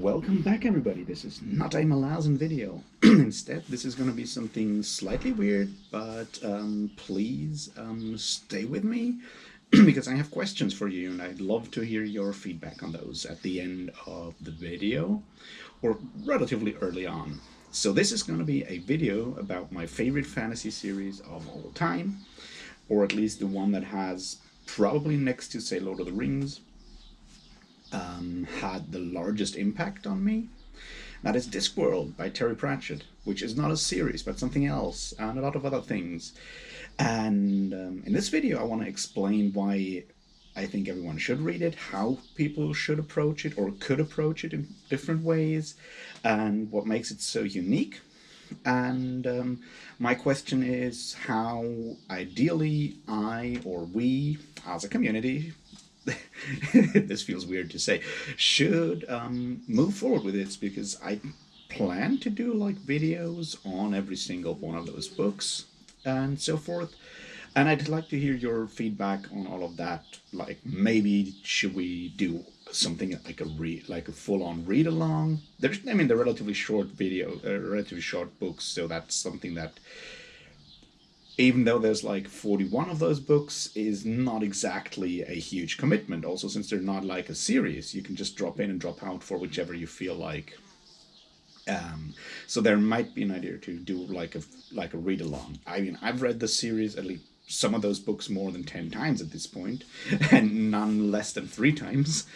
Welcome back, everybody. This is not a Malazan video. Instead, this is going to be something slightly weird, but please stay with me because I have questions for you, and I'd love to hear your feedback on those at the end of the video or relatively early on. So this is going to be a video about my favorite fantasy series of all time, or at least the one that has, probably next to, say, Lord of the Rings, had the largest impact on me. That is Discworld by Terry Pratchett, which is not a series but something else, and a lot of other things. And in this video I want to explain why I think everyone should read it, how people should approach it or could approach it in different ways, and what makes it so unique. And my question is how ideally I or we as a community this feels weird to say, should move forward with it, because I plan to do like videos on every single one of those books and so forth, and I'd like to hear your feedback on all of that. Like, maybe should we do something like a full-on read-along? They're relatively short relatively short books, so that's something that, even though there's like 41 of those books, is not exactly a huge commitment. Also, since they're not like a series, you can just drop in and drop out for whichever you feel like. So there might be an idea to do like a read along. I mean, I've read the series, at least some of those books, more than 10 times at this point, and none less than 3 times.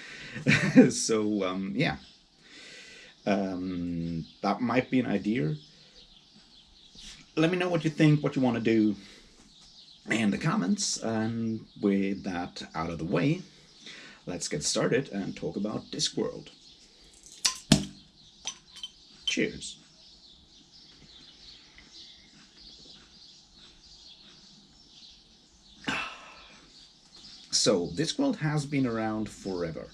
So yeah, that might be an idea. Let me know what you think, what you want to do in the comments, and with that out of the way, let's get started and talk about Discworld. Cheers. So Discworld has been around forever.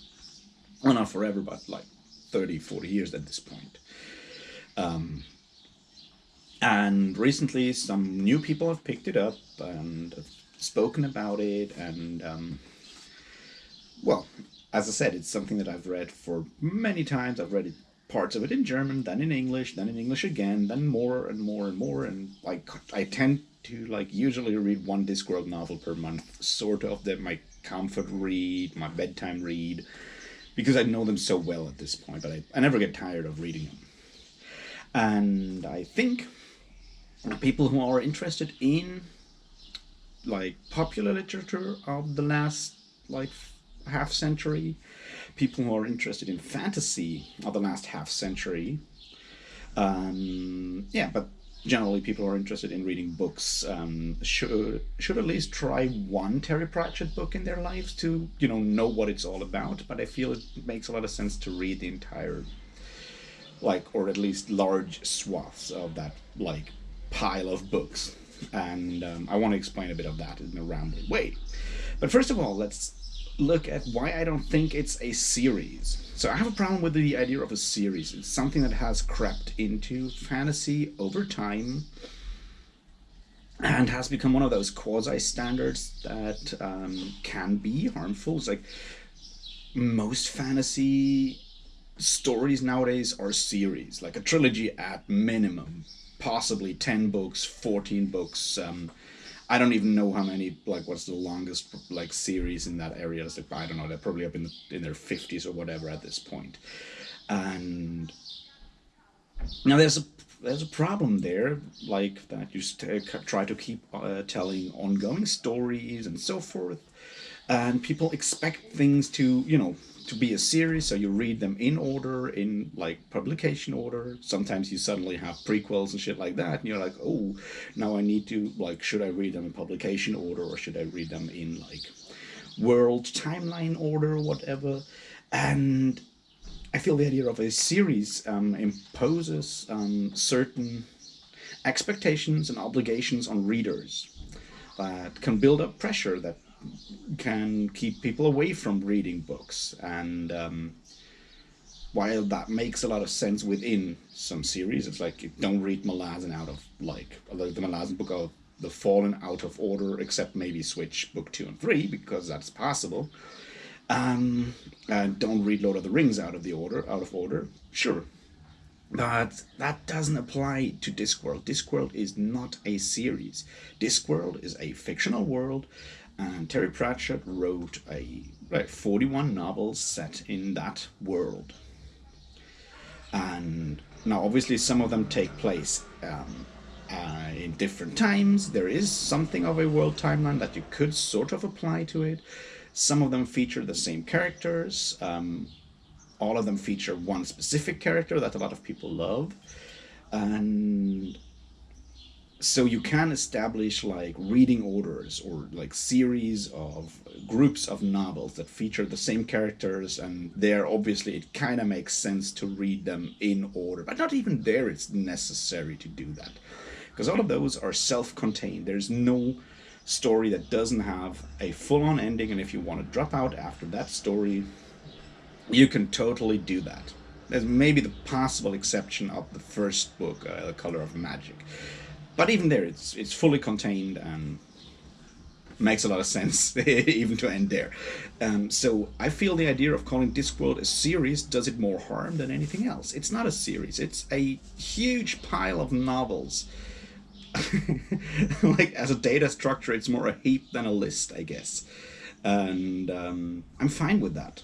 Well, not forever, but like 30-40 years at this point. And recently some new people have picked it up and spoken about it, and well, as I said, it's something that I've read for many times. I've read parts of it in German, then in English again, then more and more and more, and like I tend to like usually read one Discworld novel per month, sort of. They're my comfort read, my bedtime read, because I know them so well at this point, but I never get tired of reading them. And I think people who are interested in like popular literature of the last like half century, people who are interested in fantasy of the last half century, yeah, but generally people who are interested in reading books should at least try one Terry Pratchett book in their lives to, you know what it's all about. But I feel it makes a lot of sense to read the entire, like, or at least large swaths of that like pile of books, and I want to explain a bit of that in a rambling way. But first of all, let's look at why I don't think it's a series. So I have a problem with the idea of a series. It's something that has crept into fantasy over time and has become one of those quasi-standards that can be harmful. It's like most fantasy stories nowadays are series, like a trilogy at minimum, possibly 10 books, 14 books. I don't even know how many, like, what's the longest like series in that area. It's like, I don't know, they're probably up in their 50s or whatever at this point. And now there's a problem there, like that you try to keep telling ongoing stories and so forth, and people expect things to, to be a series, so you read them in order, in like publication order. Sometimes you suddenly have prequels and shit like that, and you're like, oh, now I need to, like, should I read them in publication order or should I read them in like world timeline order or whatever? And I feel the idea of a series imposes certain expectations and obligations on readers that can build up pressure, that can keep people away from reading books. And while that makes a lot of sense within some series, it's like, don't read Malazan out of like the Malazan book of The Fallen out of order, except maybe switch book 2 and 3, because that's possible. And don't read Lord of the Rings out of order. Sure, but that doesn't apply to Discworld. Discworld is not a series. Discworld is a fictional world, and Terry Pratchett wrote 41 novels set in that world. And now, obviously, some of them take place in different times. There is something of a world timeline that you could sort of apply to it. Some of them feature the same characters. All of them feature one specific character that a lot of people love. And so you can establish like reading orders or like series of groups of novels that feature the same characters, and there obviously it kind of makes sense to read them in order, but not even there it's necessary to do that, because all of those are self-contained. There's no story that doesn't have a full-on ending, and if you want to drop out after that story, you can totally do that. There's maybe the possible exception of the first book, The Color of Magic. But even there, it's fully contained and makes a lot of sense even to end there. So I feel the idea of calling Discworld a series does it more harm than anything else. It's not a series. It's a huge pile of novels. Like as a data structure, it's more a heap than a list, I guess. And I'm fine with that.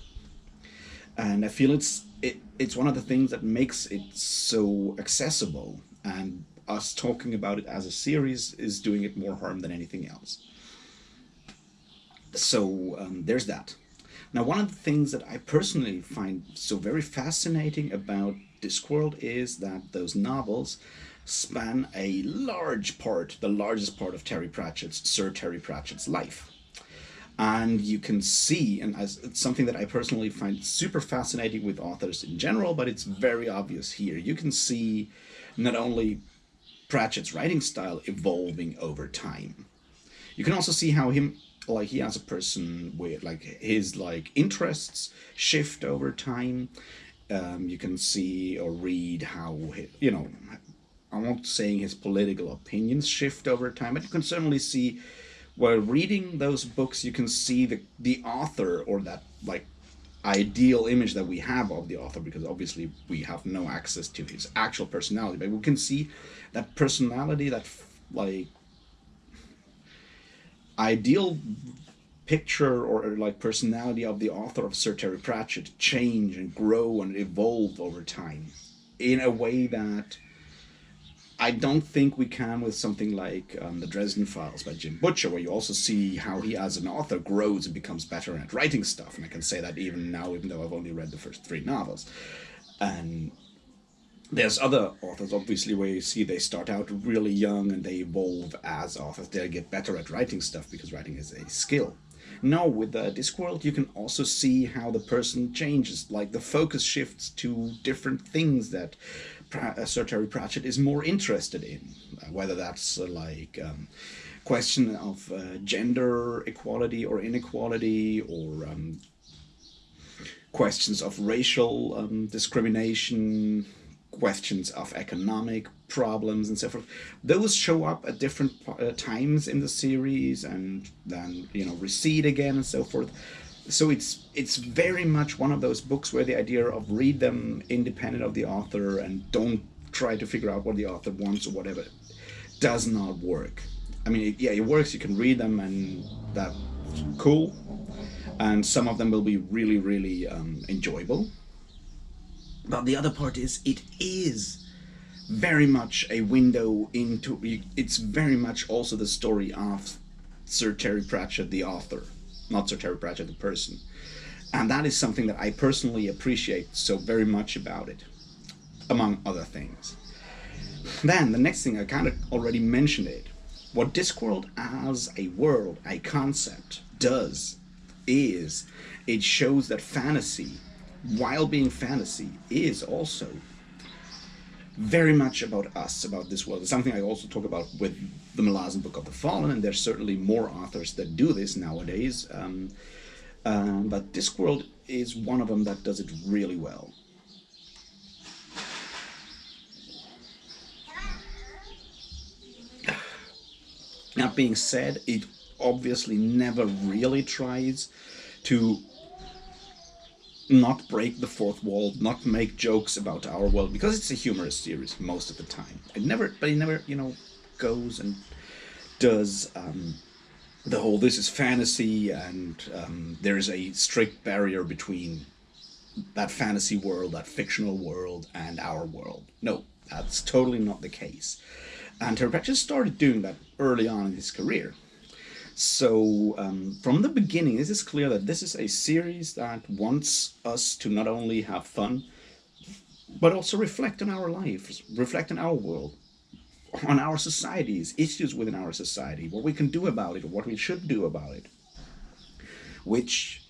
And I feel it's one of the things that makes it so accessible, and us talking about it as a series is doing it more harm than anything else. So there's that. Now, one of the things that I personally find so very fascinating about Discworld is that those novels span a large part, the largest part of Sir Terry Pratchett's life. And you can see, and as it's something that I personally find super fascinating with authors in general, but it's very obvious here. You can see not only Pratchett's writing style evolving over time, you can also see how he as a person with like his like interests shift over time. You can see or read how I'm not saying his political opinions shift over time, but you can certainly see while reading those books, you can see the author, or that like ideal image that we have of the author, because obviously we have no access to his actual personality, but we can see that personality, that like ideal picture or like personality of the author of Sir Terry Pratchett change and grow and evolve over time in a way that I don't think we can with something like the Dresden Files by Jim Butcher, where you also see how he as an author grows and becomes better at writing stuff. And I can say that even now, even though I've only read the first 3 novels. And there's other authors, obviously, where you see they start out really young and they evolve as authors. They get better at writing stuff because writing is a skill. No, with Discworld, you can also see how the person changes. Like the focus shifts to different things that Sir Terry Pratchett is more interested in, whether that's question of gender equality or inequality, or questions of racial discrimination, questions of economic problems and so forth. Those show up at different times in the series and then recede again and so forth. So it's very much one of those books where the idea of read them independent of the author and don't try to figure out what the author wants or whatever does not work. I mean, it works. You can read them and that's cool, and some of them will be really, really enjoyable. But the other part is it is very much a window into. It's very much also the story of Sir Terry Pratchett, the author, not Sir Terry Pratchett, the person. And that is something that I personally appreciate so very much about it, among other things. Then the next thing, I kind of already mentioned it. What Discworld as a world, a concept, does is it shows that fantasy, while being fantasy, is also very much about us, about this world. It's something I also talk about with the Malazan Book of the Fallen, and there's certainly more authors that do this nowadays. But Discworld is one of them that does it really well. That being said, it obviously never really tries to not break the fourth wall, not make jokes about our world, because it's a humorous series most of the time. It never, goes and does the whole this is fantasy and there's a strict barrier between that fantasy world, that fictional world, and our world. No, that's totally not the case. And Terry Pratchett started doing that early on in his career. So from the beginning, it is clear that this is a series that wants us to not only have fun, but also reflect on our lives, reflect on our world, on our societies, issues within our society, what we can do about it, or what we should do about it. Which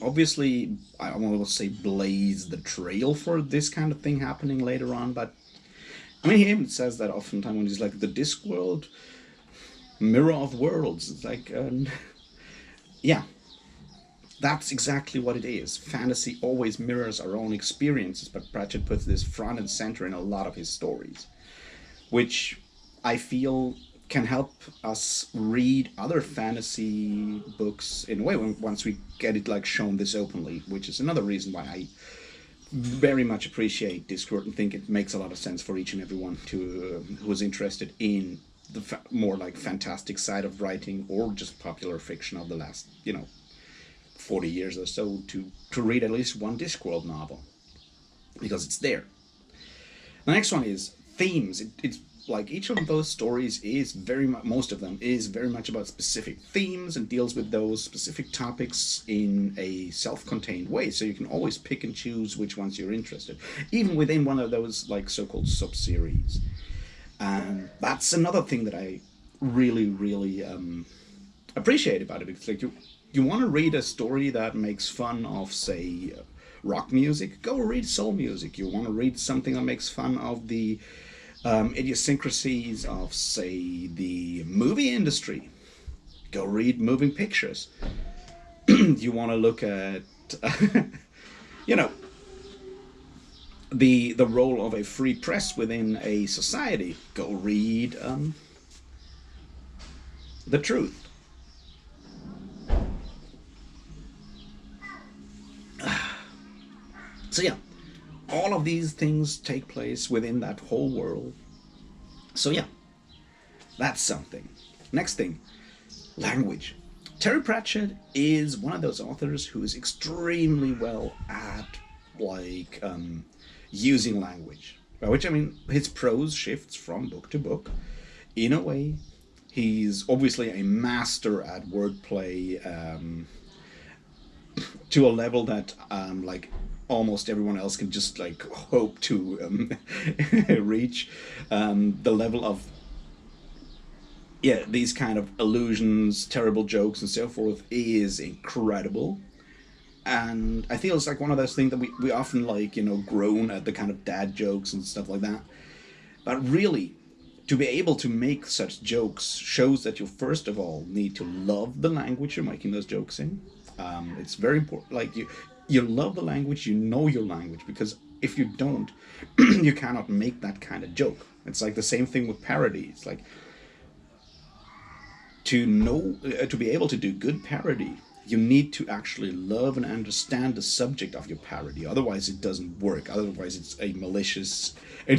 obviously, I want to say, blaze the trail for this kind of thing happening later on. But I mean, he even says that oftentimes when he's like the Discworld mirror of worlds. It's like, yeah, that's exactly what it is. Fantasy always mirrors our own experiences, but Pratchett puts this front and center in a lot of his stories, which I feel can help us read other fantasy books in a way once we get it like shown this openly, which is another reason why I very much appreciate Discworld and think it makes a lot of sense for each and everyone to who is interested in the more like fantastic side of writing or just popular fiction of the last 40 years or so to read at least one Discworld novel, because it's there. The next one is themes. It's like each of those stories is very much, most of them is very much about specific themes and deals with those specific topics in a self-contained way. So you can always pick and choose which ones you're interested, even within one of those like so-called sub-series. And that's another thing that I really, really appreciate about it. Because like you want to read a story that makes fun of, say, rock music, go read soul music. You want to read something that makes fun of the idiosyncrasies of, say, the movie industry, go read moving pictures. You want to look at, you know, the role of a free press within a society, go read The Truth. So yeah, all of these things take place within that whole world. So yeah, that's something. Next thing, language. Terry Pratchett is one of those authors who is extremely well at like using language. By which I mean his prose shifts from book to book. In a way, he's obviously a master at wordplay to a level that like almost everyone else can just like hope to reach. The level of these kind of allusions, terrible jokes, and so forth is incredible. And I feel it's like one of those things that we often like, groan at the kind of dad jokes and stuff like that. But really, to be able to make such jokes shows that you first of all need to love the language you're making those jokes in. It's very important. Like you love the language, you know your language, because if you don't, you cannot make that kind of joke. It's like the same thing with parodies. Like to be able to do good parody, you need to actually love and understand the subject of your parody. Otherwise, it doesn't work. Otherwise, it's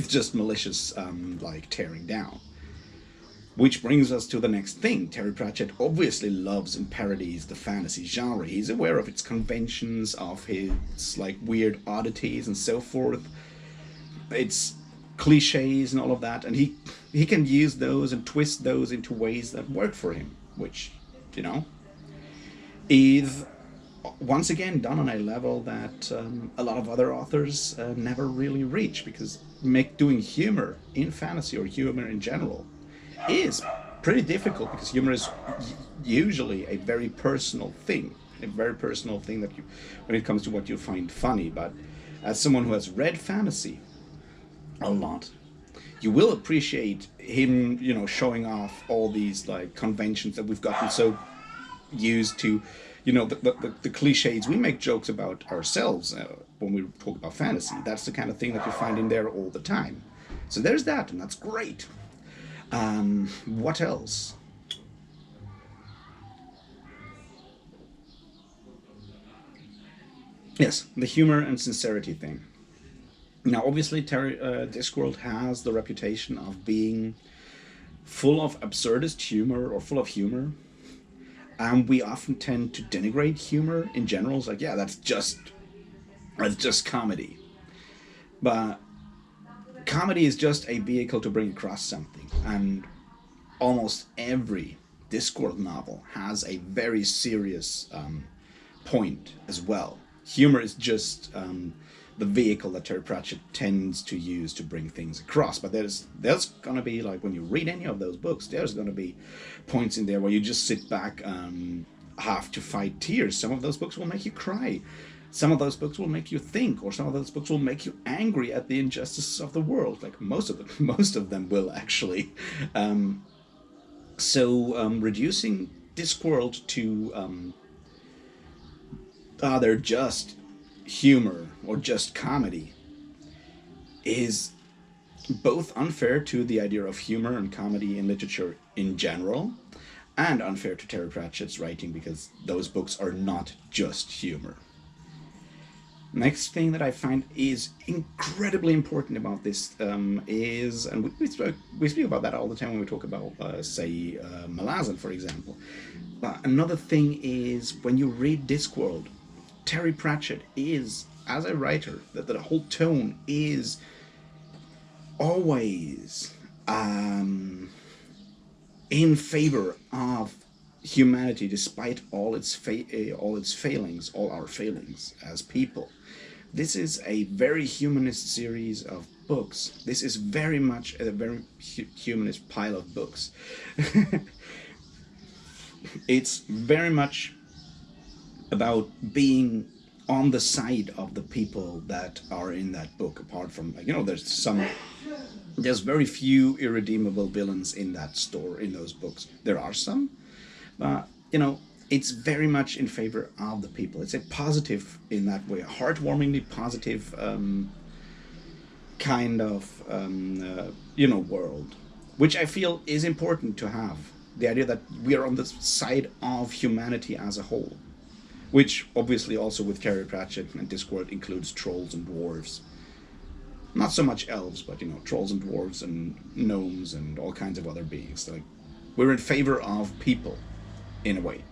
just malicious, like tearing down. Which brings us to the next thing. Terry Pratchett obviously loves and parodies the fantasy genre. He's aware of its conventions, of his like weird oddities and so forth. Its cliches and all of that, and he can use those and twist those into ways that work for him, which is once again done on a level that a lot of other authors never really reach, because doing humor in fantasy or humor in general is pretty difficult, because humor is usually a very personal thing, that when it comes to what you find funny. But as someone who has read fantasy a lot, you will appreciate him, showing off all these like conventions that we've gotten so used to, the cliches. We make jokes about ourselves when we talk about fantasy. That's the kind of thing that you find in there all the time. So there's that, and that's great. What else? Yes, the humor and sincerity thing. Now, obviously, Discworld has the reputation of being full of absurdist humor or full of humor, and we often tend to denigrate humor in general. It's like, yeah, that's just comedy. But comedy is just a vehicle to bring across something, and almost every Discworld novel has a very serious point as well. Humor is just the vehicle that Terry Pratchett tends to use to bring things across. But there's gonna be, like, when you read any of those books, there's gonna be points in there where you just sit back, have to fight tears. Some of those books will make you cry. Some of those books will make you think, or some of those books will make you angry at the injustices of the world. Like most of them, most of them will actually. Reducing Discworld to they're just humor or just comedy is both unfair to the idea of humor and comedy in literature in general, and unfair to Terry Pratchett's writing, because those books are not just humor. Next thing that I find is incredibly important about this is, and we speak about that all the time when we talk about, say, Malazan, for example. But another thing is, when you read Discworld, Terry Pratchett is, as a writer, that the whole tone is always in favor of humanity, despite all its failings, all our failings as people. This is a very humanist series of books. This is very much a very humanist pile of books. It's very much about being on the side of the people that are in that book. Apart from, like, there's very few irredeemable villains in that store, in those books. There are some, but it's very much in favor of the people. It's a positive, in that way, a heartwarmingly positive kind of world, which I feel is important to have. The idea that we are on the side of humanity as a whole, which obviously also with Terry Pratchett and Discworld includes trolls and dwarves. Not so much elves, but trolls and dwarves and gnomes and all kinds of other beings. Like, we're in favor of people, in a way,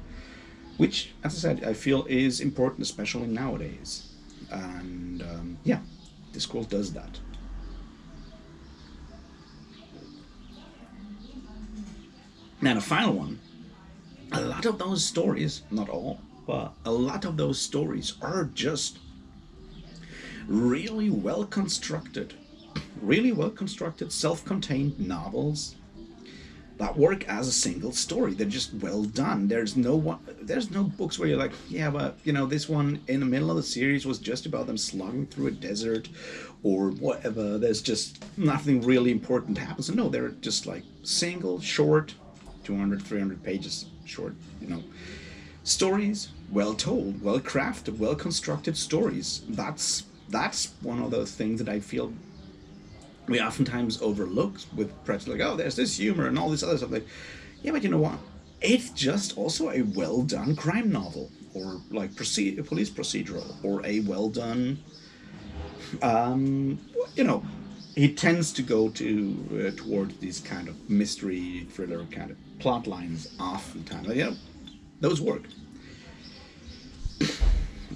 which, as I said, I feel is important, especially nowadays. And yeah, Discworld does that. Now, the final one. A lot of those stories, not all, but a lot of those stories are just really well constructed, self-contained novels that work as a single story. They're just well done. There's no books where you're like, yeah, but this one in the middle of the series was just about them slogging through a desert or whatever. There's just nothing really important happens. No, they're just like single, short, 200, 300 pages short, stories, well told, well crafted, well constructed stories. That's one of those things that I feel we oftentimes overlook with Pratchett. Like, oh, there's this humor and all this other stuff. Like, yeah, but you know what? It's just also a well done crime novel, or like police procedural, or a well done. You know, he tends to go towards these kind of mystery thriller kind of plot lines oftentimes. Like, those work.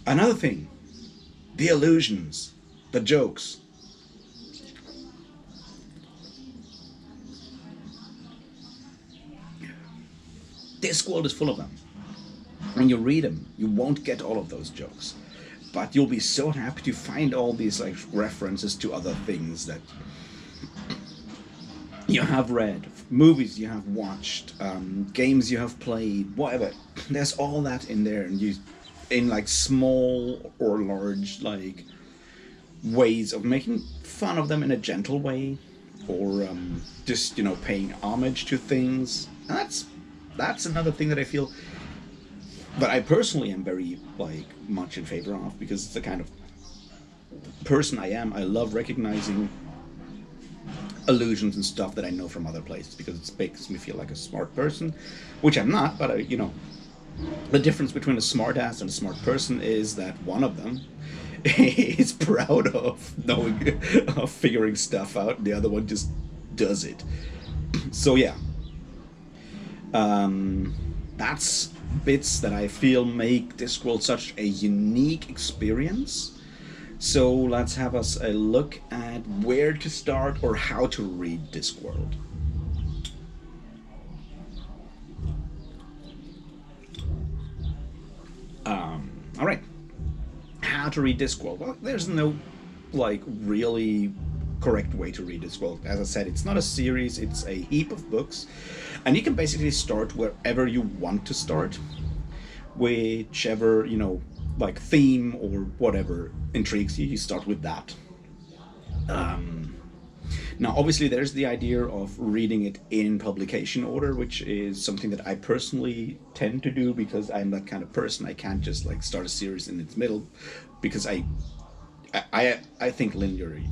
Another thing, the allusions, the jokes. Discworld is full of them. When you read them, you won't get all of those jokes, but you'll be so happy to find all these like references to other things that you have read, movies you have watched, games you have played, whatever. There's all that in there, and in like small or large like ways of making fun of them in a gentle way, or just paying homage to things. And that's another thing that I feel that I personally am very much in favor of, because it's the kind of person I am. I love recognizing allusions and stuff that I know from other places, because it makes me feel like a smart person, which I'm not, but The difference between a smartass and a smart person is that one of them is proud of knowing, of figuring stuff out, and the other one just does it. So yeah, that's bits that I feel make Discworld such a unique experience. So let's have us a look at where to start or how to read Discworld. All right, how to read Discworld? Well, there's no like really correct way to read Discworld. As I said, it's not a series; it's a heap of books, and you can basically start wherever you want to start, whichever like theme or whatever intrigues you. You start with that. Now, obviously, there's the idea of reading it in publication order, which is something that I personally tend to do because I'm that kind of person. I can't just like start a series in its middle because I think linearly,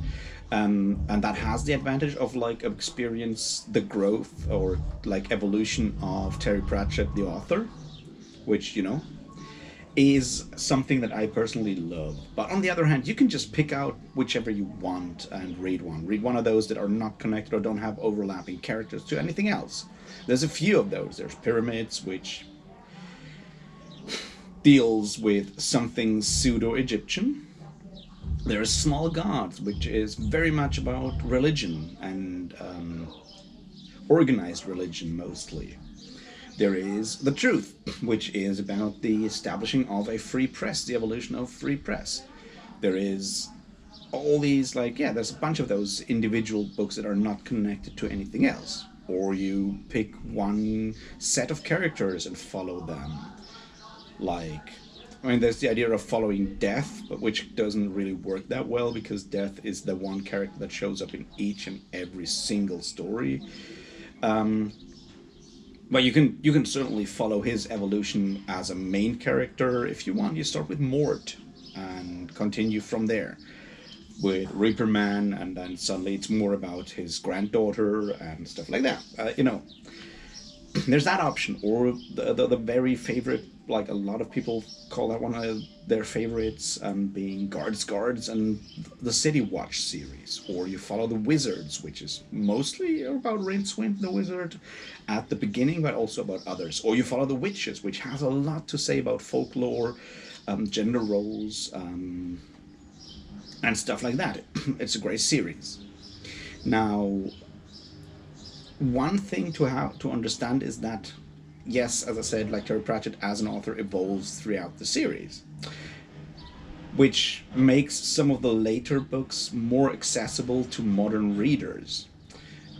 and that has the advantage of like experience the growth or like evolution of Terry Pratchett, the author, which is something that I personally love. But on the other hand, you can just pick out whichever you want and read one. Read one of those that are not connected or don't have overlapping characters to anything else. There's a few of those. There's Pyramids, which deals with something pseudo-Egyptian. There's Small Gods, which is very much about religion and organized religion mostly. There is The Truth, which is about the establishing of a free press, the evolution of free press. There is all these, like, yeah, there's a bunch of those individual books that are not connected to anything else. Or you pick one set of characters and follow them. Like, I mean, there's the idea of following Death, but which doesn't really work that well because Death is the one character that shows up in each and every single story. But you can certainly follow his evolution as a main character if you want. You start with Mort and continue from there with Reaper Man, and then suddenly it's more about his granddaughter and stuff like that. There's that option, or the very favorite, like a lot of people call that one of their favorites, being Guards and the City Watch series. Or you follow the Wizards, which is mostly about Rincewind the Wizard at the beginning, but also about others. Or you follow the Witches, which has a lot to say about folklore, gender roles, and stuff like that. It's a great series. Now, one thing to have to understand is that, yes, as I said, like Terry Pratchett as an author evolves throughout the series, which makes some of the later books more accessible to modern readers.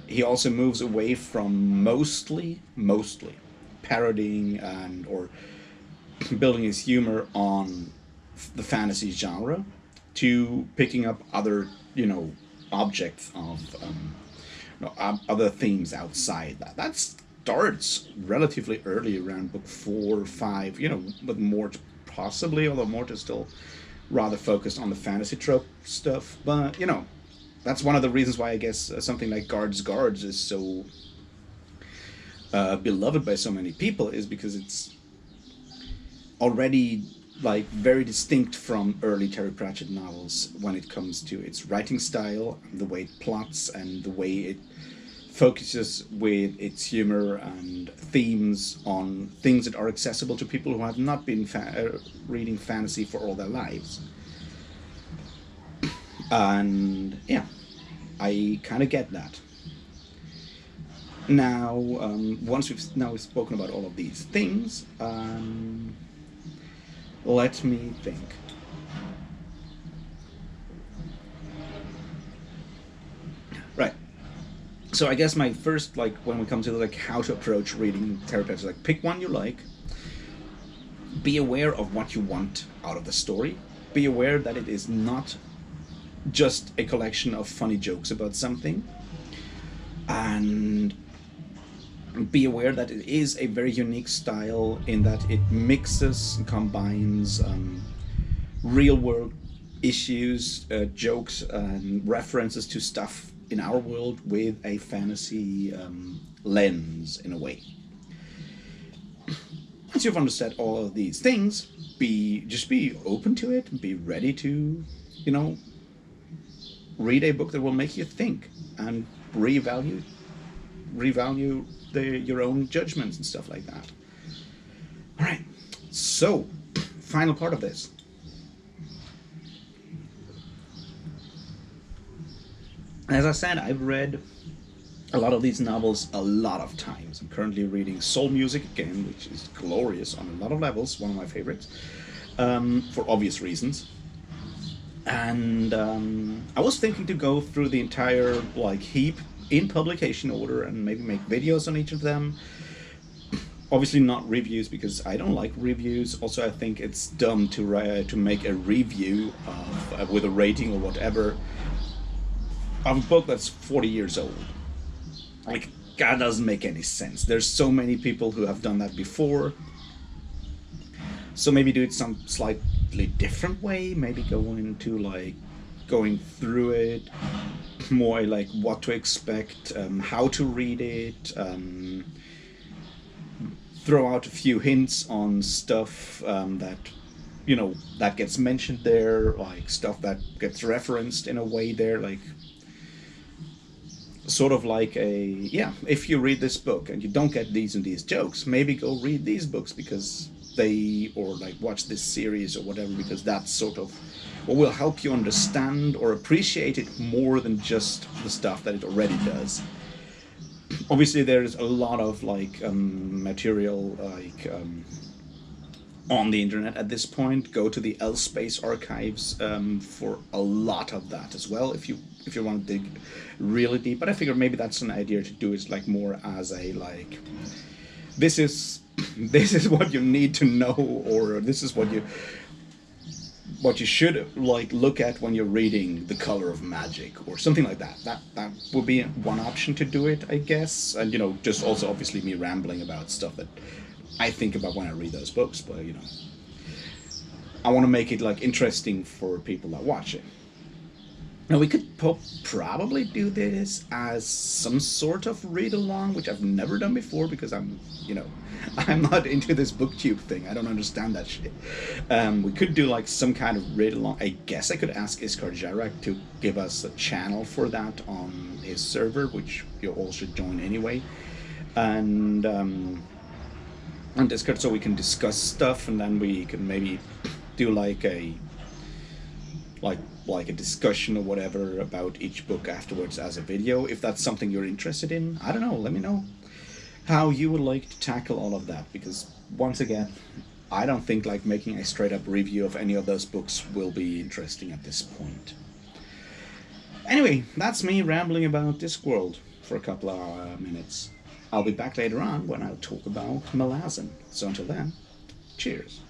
He also moves away from mostly parodying and or building his humor on the fantasy genre to picking up other objects of other themes outside that. That starts relatively early, around book 4 or 5. With Mort possibly, although Mort is still rather focused on the fantasy trope stuff. But that's one of the reasons why I guess something like Guards is so beloved by so many people, is because it's already like very distinct from early Terry Pratchett novels when it comes to its writing style, the way it plots, and the way it focuses with its humor and themes on things that are accessible to people who have not been reading fantasy for all their lives. And yeah, I kind of get that. Now, once we've spoken about all of these things, let me think. Right. So I guess my first, like, when we come to like how to approach reading Terry Pratchett, like, pick one you like. Be aware of what you want out of the story. Be aware that it is not just a collection of funny jokes about something, and be aware that it is a very unique style in that it mixes and combines real world issues, jokes, and references to stuff in our world with a fantasy lens, in a way. once you've understood all of these things, be open to it and be ready to, you know, read a book that will make you think and revalue your own judgments and stuff like that. All right, so final part of this. As I said, I've read a lot of these novels a lot of times. I'm currently reading Soul Music again, which is glorious on a lot of levels, one of my favorites, for obvious reasons. And I was thinking to go through the entire like heap in publication order and maybe make videos on each of them. Obviously not reviews, because I don't like reviews. Also, I think it's dumb to make a review of, with a rating or whatever, of a book that's 40 years old. Like, that doesn't make any sense. There's so many people who have done that before. So maybe do it some slightly different way. Maybe go into like going through it more, like what to expect, how to read it, throw out a few hints on stuff that, you know, that gets mentioned there, like stuff that gets referenced in a way there, like sort of like a, yeah, if you read this book and you don't get these and these jokes, maybe go read these books because they, or like watch this series or whatever, because that's sort of what will help you understand or appreciate it more than just the stuff that it already does. Obviously there's a lot of like material like on the internet at this point. Go to the L-Space archives for a lot of that as well, if you want to dig really deep. But I figure maybe that's an idea to do, is like more as a like, this is what you need to know, or this is what you should like look at when you're reading The Color of Magic or something like that. That would be one option to do it, I guess. And you know, just also obviously me rambling about stuff that I think about when I read those books, but you know, I want to make it like interesting for people that watch it. Now we could probably do this as some sort of read along, which I've never done before because I'm, you know, I'm not into this booktube thing. I don't understand that shit. We could do like some kind of read along. I guess I could ask Iskar Jarak to give us a channel for that on his server, which you all should join anyway. And on Discord, so we can discuss stuff, and then we can maybe do like a discussion or whatever about each book afterwards as a video, if that's something you're interested in. I don't know, let me know how you would like to tackle all of that, because once again, I don't think like making a straight up review of any of those books will be interesting at this point. Anyway, that's me rambling about Discworld for a couple of minutes. I'll be back later on when I'll talk about Malazan. So until then, cheers.